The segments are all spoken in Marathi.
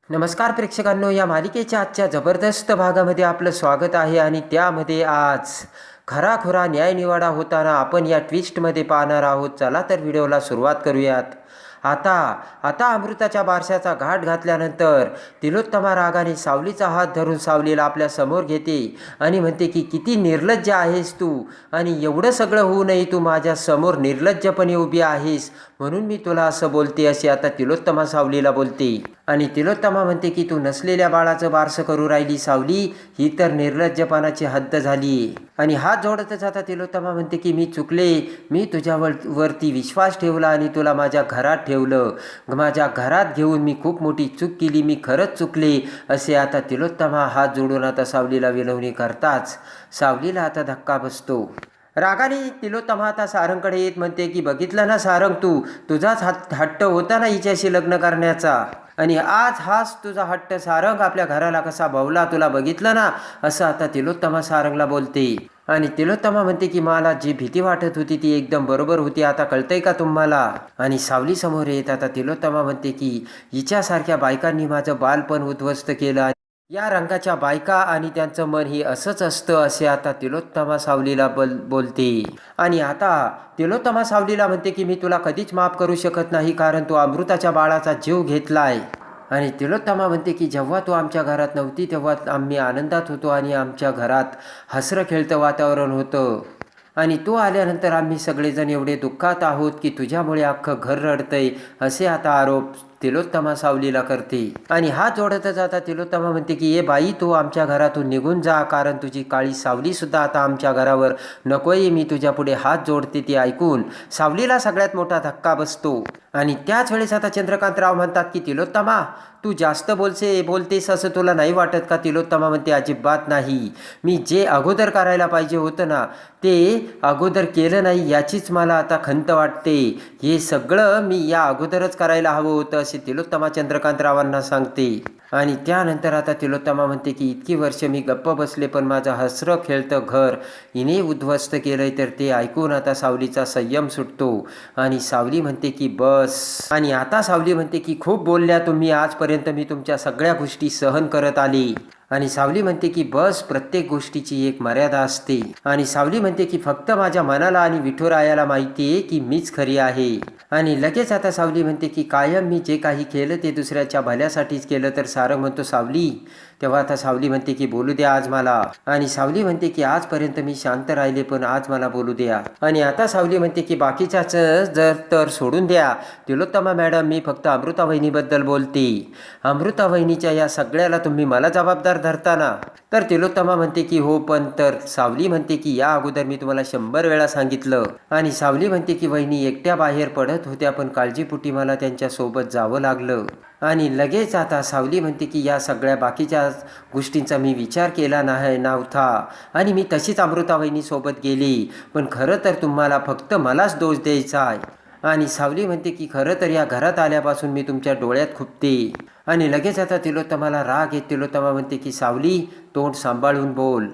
नमस्कार प्रेक्षकांनो, या मालिकेच्या आजच्या जबरदस्त भागामध्ये आपलं स्वागत आहे. आणि त्यामध्ये आज खराखुरा न्यायनिवाडा होताना आपण या ट्विस्टमध्ये पाहणार आहोत. चला तर व्हिडिओला सुरुवात करूयात. आता आता अमृताच्या बारशाचा घाट घातल्यानंतर तिलोत्तमा रागाने सावलीचा हात धरून सावलीला आपल्या समोर घेते आणि म्हणते की किती निर्लज्ज आहेस तू, आणि एवढं सगळं होऊनही तू माझ्या समोर निर्लज्जपणे उभी आहेस, म्हणून मी तुला असं बोलते, असे आता तिलोत्तमा सावलीला बोलते. आणि तिलोत्तमा म्हणते की तू नसलेल्या बाळाचं बारसं करू राहिली सावली, ही तर निर्लज्जपणाची हद्द झाली. आणि हात जोडतच आता तिलोत्तमा म्हणते की मी चुकले, मी तुझ्यावरती विश्वास ठेवला आणि तुला माझ्या घरात ठेवलं, माझ्या घरात घेऊन मी खूप मोठी चूक केली, मी खरंच चुकले, असे आता तिलोत्तमा हात जोडून आता सावलीला विनवणी करताच सावलीला आता धक्का बसतो. रागाने तिलोत्तमा आता सारंगकडे येत म्हणते की बघितलं ना सारंग, तुझाच हट्ट होता ना हिच्याशी लग्न करण्याचा, आणि आज हाच तुझा हट्ट सारंग आपल्या घराला कसा भावला, तुला बघितलं ना, असं आता तिलोत्तमा सारंगला बोलते. आणि तिलोत्तमा म्हणते की मला जी भीती वाटत होती ती एकदम बरोबर होती, आता कळतंय का तुम्हाला. आणि सावली समोर येत आता तिलोत्तमा म्हणते की हिच्यासारख्या बायकांनी माझं बालपण उद्ध्वस्त केलं, या रंगाच्या बायका आणि त्यांचं मन ही असंच असतं, असे आता तिलोत्तमा सावलीला बोलते. आणि आता तिलोत्तमा सावलीला म्हणते की मी तुला कधीच माफ करू शकत नाही, कारण तू अमृताच्या बाळाचा जीव घेतलाय. आणि तिलोत्तमा म्हणते की जेव्हा तू आमच्या घरात नव्हती तेव्हा आम्ही आनंदात होतो आणि आमच्या घरात हसरं खेळतं वातावरण होतं, आणि तू आल्यानंतर आम्ही सगळेजण एवढे दुःखात आहोत की तुझ्यामुळे अख्खं घर रडतंय, असे आता आरोप तिलोत्तमा सावलीला करते. आणि हात जोडतच आता तिलोत्तमा म्हणते की ये बाई, तू आमच्या घरातून निघून जा, कारण तुझी काळी सावली सुद्धा आता आमच्या घरावर नकोय, मी तुझ्या पुढे हात जोडते. ती ऐकून सावलीला सगळ्यात मोठा धक्का बसतो. आणि त्याच वेळेस आता चंद्रकांतराव म्हणतात की तिलोत्तमा, तू जास्त बोलतेस असं तुला नाही वाटत का. तिलोत्तमा म्हणते अजिबात नाही, मी जे अगोदर करायला पाहिजे होतं ना ते अगोदर केलं नाही, याचीच मला आता खंत वाटते. हे सगळं मी या अगोदरच करायला हवं होतं, असे तिलोत्तमा चंद्रकांतरावांना सांगते. आणि त्यानंतर आता तिलोत्तमा म्हणते की इतकी वर्ष मी गप्प बसले, पण माझं हसरं खेळतं घर हिने उद्ध्वस्त केलंय. तर ते ऐकून आता सावलीचा संयम सुटतो आणि सावली म्हणते की बस. आणि आता सावली म्हणते की खूप बोलल्या तुम्ही, आजपर्यंत मी तुमच्या सगळ्या गोष्टी सहन करत आली. आणि सावली म्हणते की बस, प्रत्येक गोष्टीची एक मर्यादा असते. आणि सावली म्हणते की फक्त माझ्या मनाला आणि विठुरायाला माहिती आहे की मीच खरी आहे. आणि लगेच आता सावली म्हणते की कायम मी जे काही केलं ते दुसऱ्याच्या भल्यासाठीच केलं. तर सारंग म्हणतो सावली, तेव्हा आता सावली म्हणते की बोलू द्या आज मला. आणि सावली म्हणते की आजपर्यंत मी शांत राहिले, पण आज मला बोलू द्या. आणि आता सावली म्हणते की बाकीच्याच जर तर सोडून द्या तिलोत्तमा मॅडम, मी फक्त अमृता वहिनीबद्दल बोलते. अमृता वहिनीच्या या सगळ्याला तुम्ही मला जबाबदार धरताना. तर तिलोत्तमा म्हणते की हो, पण तर सावली म्हणते की या अगोदर मी तुम्हाला 100 वेळा सांगितलं. आणि सावली म्हणते की वहिनी एकट्या बाहेर पडत होत्या, पण काळजीपोटी मला त्यांच्या सोबत जावं लागलं. आणि लगेच आता सावली म्हणते की या सगळ्या बाकीच्या गोष्टींचा मी विचार केला नव्हता, आणि मी तशीच अमृता वहिनीसोबत गेली, पण खरं तर तुम्हाला फक्त मलाच दोष द्यायचा आहे. आणि सावली म्हणते की खरं तर या घरात आल्यापासून मी तुमच्या डोळ्यात खुपते. आणि लगेच आता तिलोत्तमाला राग येत. तिलोत्तमा म्हणते की सावली, तोंड सांभाळून बोल.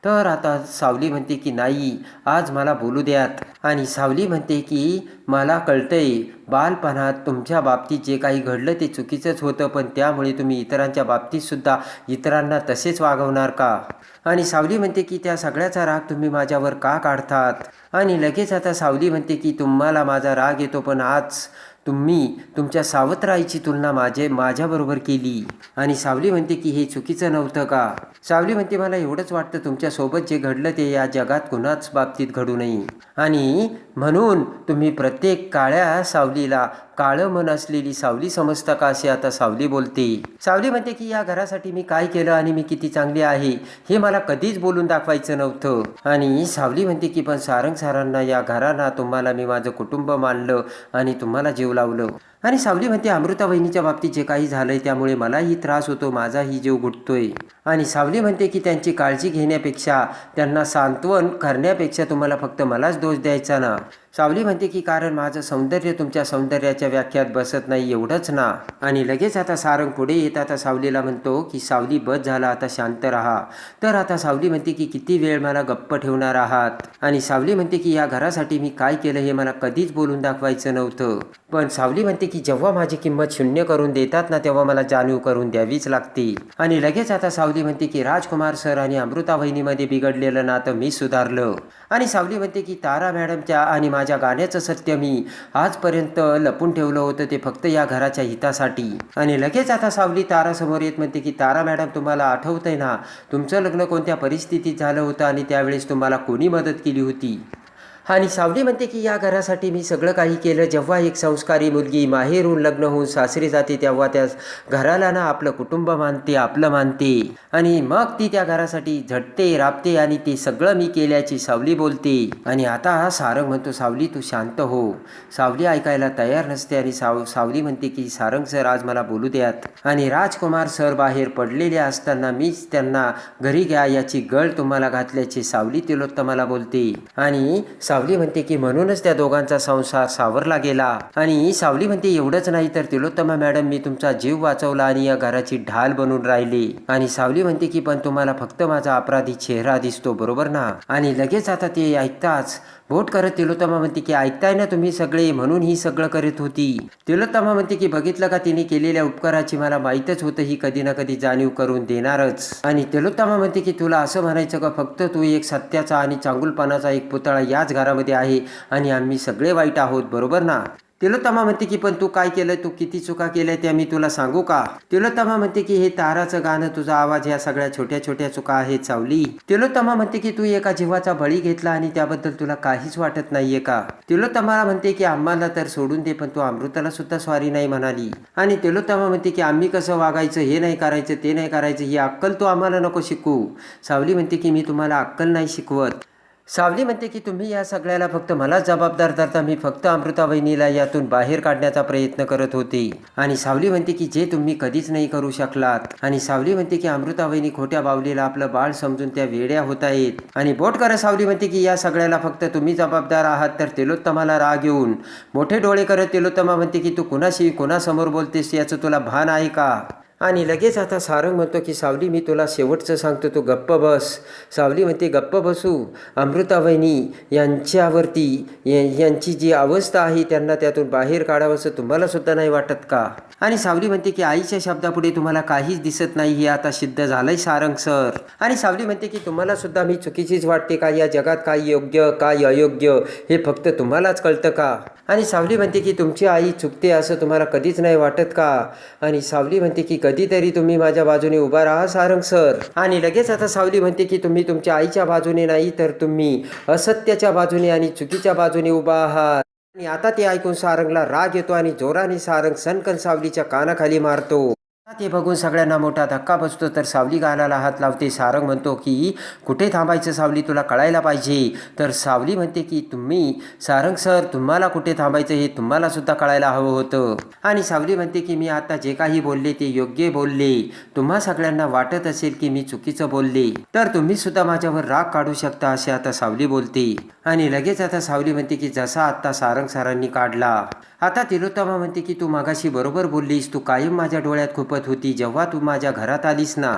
तर आता सावली म्हणते की नाही, आज मला बोलू द्यात. आणि सावली म्हणते की मला कळतंय बालपणात तुमच्या बाबतीत जे काही घडलं ते चुकीचंच होतं, पण त्यामुळे तुम्ही इतरांच्या बाबतीत सुद्धा इतरांना तसेच वागवणार का. आणि सावली म्हणते की त्या सगळ्याचा राग तुम्ही माझ्यावर का काढतात. आणि लगेच आता सावली म्हणते की तुम्हाला माझा राग येतो, पण आज तुम्ही तुमच्या सावत्राईची तुलना माझ्याबरोबर केली. आणि सावली म्हणते की हे चुकीचं नव्हतं का. सावली म्हणते मला एवढंच वाटतं तुमच्यासोबत जे घडलं ते या जगात कुणाच बाबतीत घडू नये, आणि म्हणून तुम्ही प्रत्येक काळ्या सावलीला काळं मन असलेली सावली समजता का, असे आता सावली बोलते. सावली म्हणते की या घरासाठी मी काय केलं आणि मी किती चांगली आहे हे मला कधीच बोलून दाखवायचं नव्हतं. आणि सावली म्हणते की पण सारंग सरांना, या घराला, तुम्हाला मी माझं कुटुंब मानलं आणि तुम्हाला जीव लावलं. आणि सावली म्हणते अमृता वहिनीच्या बाबतीत जे काही झालंय त्यामुळे मलाही त्रास होतो, माझाही जीव गुटतोय. आणि सावली म्हणते की त्यांची काळजी घेण्यापेक्षा, त्यांना सांत्वन करण्यापेक्षा तुम्हाला फक्त मलाच दोष द्यायचा ना. सावली म्हणते की कारण माझं सौंदर्य तुमच्या सौंदर्याच्या व्याख्यात बसत नाही एवढंच ना. आणि लगेच आता सारंग पुढे येत आता सावलीला म्हणतो की सावली बस झाला, आता शांत राहा. तर आता सावली म्हणते की किती वेळ मला गप्प ठेवणार आहात. आणि सावली म्हणते की या घरासाठी मी काय केलं हे मला कधीच बोलून दाखवायचं नव्हतं. पण सावली म्हणते की जेव्हा माझी किंमत शून्य करून देतात ना तेव्हा मला जाणीव करून द्यावीच लागते. आणि लगेच आता सावली म्हणते की राजकुमार सर आणि अमृता वहिनीमध्ये बिघडलेलं नातं मी सुधारलं. आणि सावली म्हणते की तारा मॅडमच्या आणि माझ्या गाण्याचं सत्य मी आजपर्यंत लपून ठेवलं होतं, ते फक्त या घराच्या हितासाठी. आणि लगेच आता सावली तारासमोर येत म्हणते की तारा मॅडम, तुम्हाला आठवतंय ना तुमचं लग्न कोणत्या परिस्थितीत झालं होतं आणि त्यावेळेस तुम्हाला कोणी मदत केली होती. आणि सावली म्हणते की या घरासाठी मी सगळं काही केलं. जेव्हा एक संस्कारी मुलगी माहेरून लग्न होऊन सासरी जाते तेव्हा त्या घराला ना आपलं कुटुंब मानते, आपलं मानते. आणि मग ती त्या घरासाठी झटते, राबते आणि ते सगळं मी केल्याची सावली बोलते. आणि आता सारंग म्हणतो सावली तू शांत हो. सावली ऐकायला तयार नसते आणि सावली म्हणते की सारंग सर आज मला बोलू द्यात. आणि राजकुमार सर बाहेर पडलेले असताना मीच त्यांना घरी घ्या याची गळ तुम्हाला घातल्याची सावली तिलोत्तमाला बोलते. आणि सावली म्हणते की म्हणूनच त्या दोघांचा संसार सावरला गेला. आणि सावली म्हणते एवढंच नाही तर तिलोत्तमा मॅडम मी तुमचा जीव वाचवला आणि या घराची ढाल बनून राहिली. आणि सावली म्हणते की पण तुम्हाला फक्त माझा अपराधी चेहरा दिसतो बरोबर ना. आणि लगेच आता ते ऐकताच बोट करत तिलोत्तमा म्हणते की ऐकताय ना तुम्ही सगळे, म्हणून ही सगळं करत होती. तिलोत्तमा म्हणते की बघितलं का तिने केलेल्या उपकाराची मला माहीतच होतं ही कधी ना कधी जाणीव करून देणारच. आणि तिलोत्तमा म्हणते की तुला असं म्हणायचं का फक्त तू एक सत्याचा आणि चांगुलपणाचा एक पुतळा याच घरामध्ये आहे आणि आम्ही सगळे वाईट आहोत बरोबर ना. तिलोत्तमा म्हणते की पण तू काय केलं, तू किती चुका केल्या त्या मी तुला सांगू का. तिलोत्तमा म्हणते की हे ताराचं गाणं, तुझा आवाज, ह्या सगळ्या छोट्या छोट्या चुका आहेत सावली. तिलोत्तमा म्हणते की तू एका जीवाचा बळी घेतला आणि त्याबद्दल तुला काहीच वाटत नाहीये का. तिलोत्तमाला म्हणते की आम्हाला तर सोडून दे पण तू अमृताला सुद्धा सॉरी नाही म्हणाली. आणि तिलोत्तमा म्हणते की आम्ही कसं वागायचं, हे नाही करायचं ते नाही करायचं ही अक्कल तू आम्हाला नको शिकू. सावली म्हणते की मी तुम्हाला अक्कल नाही शिकवत. सावली म्हणते की तुम्ही या सगळ्याला फक्त मला जबाबदार धरता, मी फक्त अमृता वहिनीला यातून बाहेर काढण्याचा प्रयत्न करत होते. आणि सावली म्हणते की जे तुम्ही कधीच नाही करू शकलात. आणि सावली म्हणते की अमृता वहिनी खोट्या बावलीला आपलं बाळ समजून त्या वेड्या होत आहेत. आणि बोट करत सावली म्हणते की या सगळ्याला फक्त तुम्ही जबाबदार आहात. तर तिलोत्तमाला राग येऊन मोठे डोळे करत तिलोत्तमा म्हणते की तू कुणाशी कोणासमोर बोलतेस याचं तुला भान आहे का. आणि लगेच आता सारंग म्हणतो की सावली मी तुला शेवटचं सांगतो, तू गप्प बस. सावली म्हणते गप्प बसू. अमृता वहिनी यांच्यावरती यांची जी अवस्था आहे त्यांना त्यातून बाहेर काढावं असं तुम्हाला सुद्धा नाही वाटत का. आणि सावली म्हणते की आईच्या शब्दापुढे तुम्हाला काहीच दिसत नाही हे आता सिद्ध झालंय सारंग सर. आणि सावली म्हणते की तुम्हाला सुद्धा मी चुकीचीच वाटते का, या जगात काय योग्य काय अयोग्य हे फक्त तुम्हालाच कळतं का. आणि सावली म्हणते की तुमची आई चुकते असं तुम्हाला कधीच नाही वाटत का. आणि सावली म्हणते की कधीतरी तुम्ही माझ्या बाजूने उभा राहा सारंग सर. आणि लगेच आता सावली म्हणते की तुम्ही तुमच्या आईच्या बाजूने नाही तर तुम्ही असत्याच्या बाजूने आणि चुकीच्या बाजूने उभा आहात. आणि आता ते ऐकून सारंगला राग येतो आणि जोराने सारंग सनकन सावलीच्या कानाखाली मारतो. ते बघून सगळ्यांना मोठा धक्का बसतो. तर सावली गालाला हात लावते. सारंग म्हणतो की कुठे थांबायचं सावली, तुला कळायला पाहिजे. तर सावली म्हणते की तुम्ही सारंग सर तुम्हाला कुठे थांबायचं हे तुम्हाला सुद्धा कळायला हवं होतं. आणि सावली म्हणते की मी आता जे काही बोलले ते योग्य बोलले. तुम्हा सगळ्यांना वाटत असेल की मी चुकीचं बोलले तर तुम्ही सुद्धा माझ्यावर राग काढू शकता असे आता सावली बोलते. आणि लगेच आता सावली म्हणते की जसा आता सारंग सरांनी काढला. आता तिलोत्तमा म्हणते की तू मागाशी बरोबर बोललीस, तू कायम माझ्या डोळ्यात खुपत होती जेव्हा तू माझ्या घरात आलीस ना.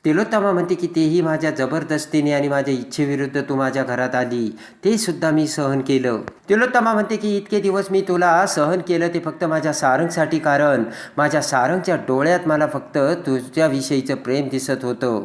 तिलोत्तमा म्हणते की तेही माझ्या जबरदस्तीने आणि माझ्या इच्छेविरुद्ध तू माझ्या घरात आली, ते सुद्धा मी सहन केलं. तिलोत्तमा म्हणते की इतके दिवस मी तुला सहन केलं ते फक्त माझ्या सारंगसाठी, कारण माझ्या सारंगच्या डोळ्यात मला फक्त तुझ्याविषयीचं प्रेम दिसत होतं.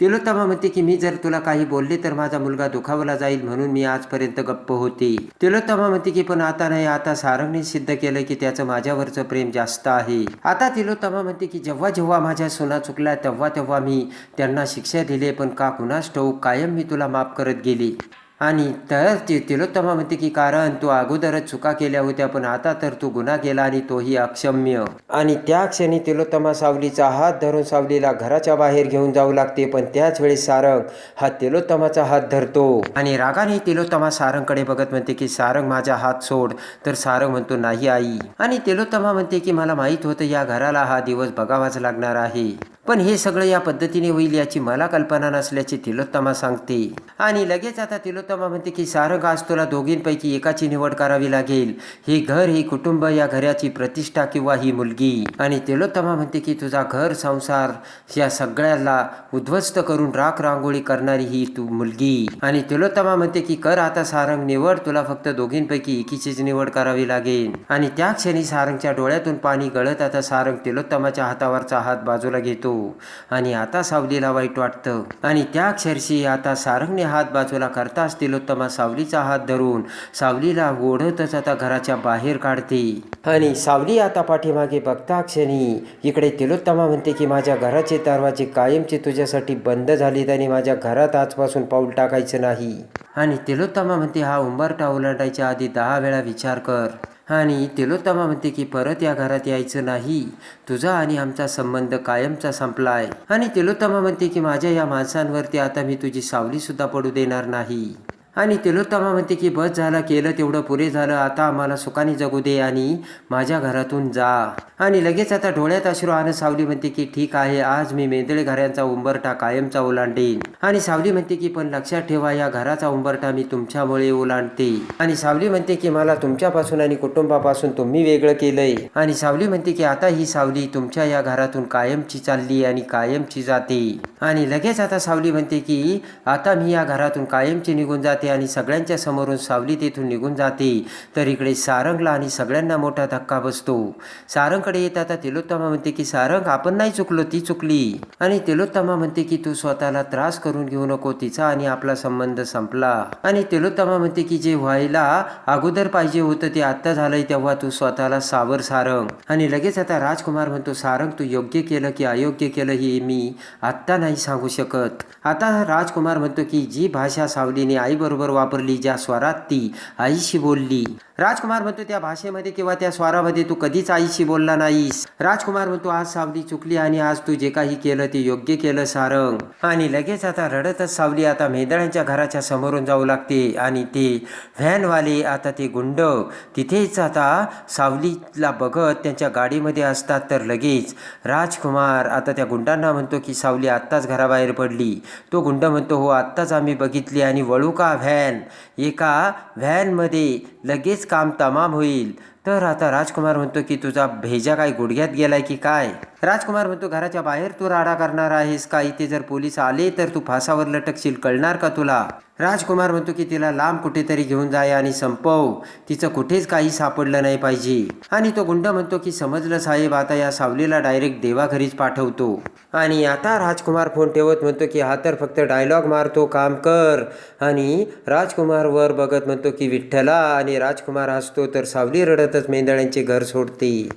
तिलोत्तमा म्हणते की मी जर तुला काही बोलले तर माझा मुलगा दुखावला जाईल म्हणून मी आजपर्यंत गप्प होते. तिलोत्तमा म्हणते की पण आता नाही, आता सारंगने सिद्ध केलं की त्याचं माझ्यावरचं प्रेम जास्त आहे. आता तिलोत्तमा म्हणते की जेव्हा जेव्हा माझ्या सुना चुकल्या तेव्हा तेव्हा मी त्यांना शिक्षा दिली, पण का कुणास ठाऊक कायम मी तुला माफ करत गेली. आणि तर तिलोत्तमा म्हणते की कारण तू अगोदरच चुका केल्या होत्या पण आता तर तू गुन्हा केला आणि तोही अक्षम्य. आणि त्या क्षणी तिलोत्तमा सावलीचा हात धरून सावलीला घराच्या बाहेर घेऊन जाऊ लागते. पण त्याच वेळी सारंग हा तिलोत्तमाचा हात धरतो आणि रागाने तिलोत्तमा सारंगकडे बघत म्हणते की सारंग माझा हात सोड. तर सारंग म्हणतो नाही आई. आणि तिलोत्तमा म्हणते की मला माहीत होतं या घराला हा दिवस बघावाच लागणार आहे, पण हे सगळं या पद्धतीने होईल याची मला कल्पना नसल्याचे तिलोत्तमा सांगते. आणि लगेच आता तिलोत्तमा म्हणते की सारंग, आज तुला दोघींपैकी एकाची निवड करावी लागेल. हे घर, हे कुटुंब, या घराची प्रतिष्ठा किंवा ही मुलगी. आणि तिलोत्तमा म्हणते की तुझा घर संसार या सगळ्याला उद्ध्वस्त करून राख रांगोळी करणारी ही तू मुलगी. आणि तिलोत्तमा म्हणते की कर आता सारंग निवड, तुला फक्त दोघींपैकी एकीचीच निवड करावी लागेल. आणि त्या क्षणी सारंगच्या डोळ्यातून पाणी गळत आता सारंग तिलोत्तमाच्या हातावरचा हात बाजूला घेतो. आणि आता सावलीला वाईट वाटतं. आणि त्या क्षरशी आता सारंगने हात बाजूला करताच तिलोत्तमा सावलीचा हात धरून सावलीला ओढतच आता घराच्या बाहेर काढते. आणि सावली आता पाठीमागे बघता क्षणी इकडे तिलोत्तमा म्हणते की माझ्या घराचे दरवाजे कायमचे तुझ्यासाठी बंद झालेत आणि माझ्या घरात आजपासून पाऊल टाकायचं नाही. आणि तिलोत्तमा म्हणते हा उंबरठा ओलांडायच्या आधी 10 वेळा विचार कर. आणि तिलोत्तमा म्हणते की परत या घरात यायचं नाही, तुझा आणि आमचा संबंध कायमचा संपलाय. आणि तिलोत्तमा म्हणते की माझ्या या माणसांवरती आता मी तुझी सावली सुद्धा पडू देणार नाही. आणि तिलोत्तमा म्हणते की बस झालं, केलं तेवढं पुरे झालं, आता आम्हाला सुखाने जगू दे आणि माझ्या घरातून जा. आणि लगेच आता डोळ्यात अश्रू आणत सावली म्हणते की ठीक आहे, आज मी मेंदळे घरांचा उंबरठा कायमचा ओलांडेन. आणि सावली म्हणते की पण लक्षात ठेवा, या घराचा उंबरठा मी तुमच्यामुळे ओलांडते. आणि सावली म्हणते की मला तुमच्यापासून आणि कुटुंबापासून तुम्ही वेगळं केलंय. आणि सावली म्हणते की आता ही सावली तुमच्या या घरातून कायमची चालली आणि कायमची जाते. आणि लगेच आता सावली म्हणते की आता मी या घरातून कायमची निघून जाते. आणि सगळ्यांच्या समोरून सावली तेथून निघून जाते. तर इकडे सारंगला आणि सगळ्यांना मोठा धक्का बसतो. सारंगकडे येत आता तिलोत्तमा म्हणते की सारंग, आपण नाही चुकलो, ती चुकली. आणि तिलोत्तमा म्हणते की तू स्वतःला त्रास करून घेऊ नको, तिचा आणि आपला संबंध संपला. आणि तिलोत्तमा म्हणते की जे व्हायला अगोदर पाहिजे होतं ते आत्ता झालंय, तेव्हा तू स्वतःला सावर सारंग. आणि लगेच आता राजकुमार म्हणतो सारंग, तू योग्य केलं की अयोग्य केलं हे मी आत्ता नाही सांगू शकत. आता राजकुमार म्हणतो की जी भाषा सावलीने आईबरोबर वापरली, ज्या स्वरात ती आईशी बोलली, राजकुमार म्हणतो त्या भाषेमध्ये किंवा त्या स्वरामध्ये तू कधीच आईशी बोलला नाहीस. राजकुमार म्हणतो आज सावली चुकली आणि आज तू जे काही केलं ते योग्य केलं सारंग. आणि लगेच आता रडतच सावली आता मेंदळ्यांच्या घराच्या समोरून जाऊ लागते. आणि ते व्हॅनवाले आता ते गुंड तिथेच आता सावलीला बघत त्यांच्या गाडीमध्ये असतात. तर लगेच राजकुमार आता त्या गुंडांना म्हणतो की सावली आत्ताच घराबाहेर पडली. तो गुंड म्हणतो हो आत्ताच आम्ही बघितली. आणि वळू का व्हॅन, एका व्हॅनमध्ये लगेच काम तमाम होईल. तर आता राजकुमार म्हणतो की तुझा भेजा काय गुडघ्यात गेलाय की काय. राजकुमार म्हणतो घराच्या बाहेर तू राडा करणार आहेस का, इथे जर पोलीस आले तर तू फासावर लटकशील, कळणार का तुला. राजकुमार म्हणतो की तिला लांब कुठेतरी घेऊन जाय आणि संपव, तिचं कुठेच काही सापडलं नाही पाहिजे. आणि तो गुंड म्हणतो की समजलं साहेब, आता या सावलीला डायरेक्ट देवाघरीच पाठवतो. आणि आता राजकुमार फोन ठेवत म्हणतो की हा तर फक्त डायलॉग मारतो, काम कर. आणि राजकुमार वर बघत म्हणतो की विठ्ठला. आणि राजकुमार हसतो. तर सावली रडतच मेंदळ्यांचे घर सोडते.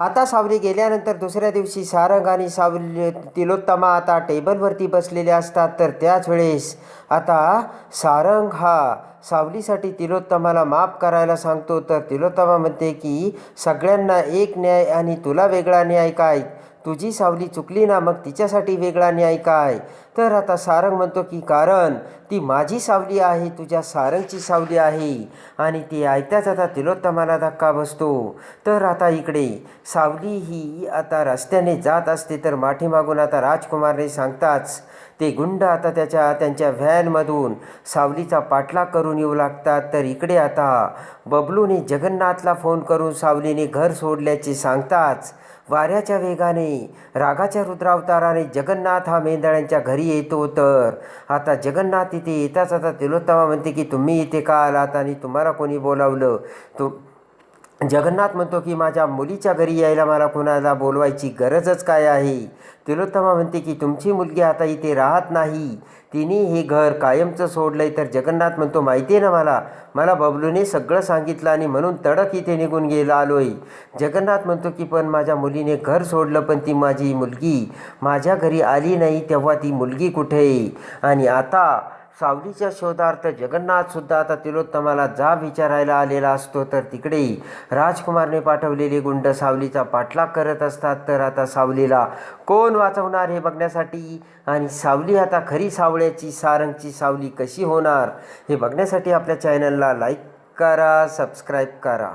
आता सावली गेल्यानंतर दुसऱ्या दिवशी सारंग आणि सावली तिलोत्तमा आता टेबलवरती बसलेले असतात. तर त्याच वेळेस आता सारंग हा सावलीसाठी तिलोत्तमाला माफ करायला सांगतो. तर तिलोत्तमा म्हणते की सगळ्यांना एक न्याय आणि तुला वेगळा न्याय काय, तुझी सावली चुकली ना, मग तिच्यासाठी वेगळा न्याय काय. तर आता सारंग म्हणतो की कारण ती माझी सावली आहे, तुझ्या सारंगची सावली आहे. आणि ती ऐकताच आता तिलोत्तमाला धक्का बसतो. तर आता इकडे सावली ही आता रस्त्याने जात असते. तर माठीमागून आता राजकुमारने सांगताच ते गुंड आता त्यांच्या व्हॅनमधून सावलीचा पाठलाग करून येऊ लागतात. तर इकडे आता बबलूने जगन्नाथला फोन करून सावलीने घर सोडल्याचे सांगताच वाऱ्याच्या वेगाने रागाच्या रुद्रावताराने जगन्नाथ हा मेंदळ्यांच्या घरी येतो. तर आता जगन्नाथ इथे येताच आता तिलोत्तमा म्हणते की तुम्ही इथे का आलात आणि तुम्हाला कोणी बोलावलं. तो जगन्नाथ म्हणतो की माझ्या मुलीच्या घरी यायला मला कुणाला बोलवायची गरजच काय आहे. तिलोत्तमा म्हणते की तुमची मुलगी आता इथे राहत नाही, तिने हे घर कायमचं सोडलंय. तर जगन्नाथ म्हणतो माहिती आहे ना मला बबलूने सगळं सांगितलं आणि म्हणून तडक इथे निघून आलोय. जगन्नाथ म्हणतो की पण माझ्या मुलीने घर सोडलं, पण ती माझी मुलगी माझ्या घरी आली नाही, तेव्हा ती मुलगी कुठे. आणि आता सावलीच्या शोधार्थ जगन्नाथसुद्धा आता तिलोत्तमाला जाब विचारायला आलेला असतो. तर तिकडे राजकुमारने पाठवलेले गुंड सावलीचा पाठलाग करत असतात. तर आता सावलीला कोण वाचवणार हे बघण्यासाठी आणि सावली आता खरी सावळ्याची सारंगची सावली कशी होणार हे बघण्यासाठी आपल्या चॅनलला लाईक करा, सबस्क्राईब करा.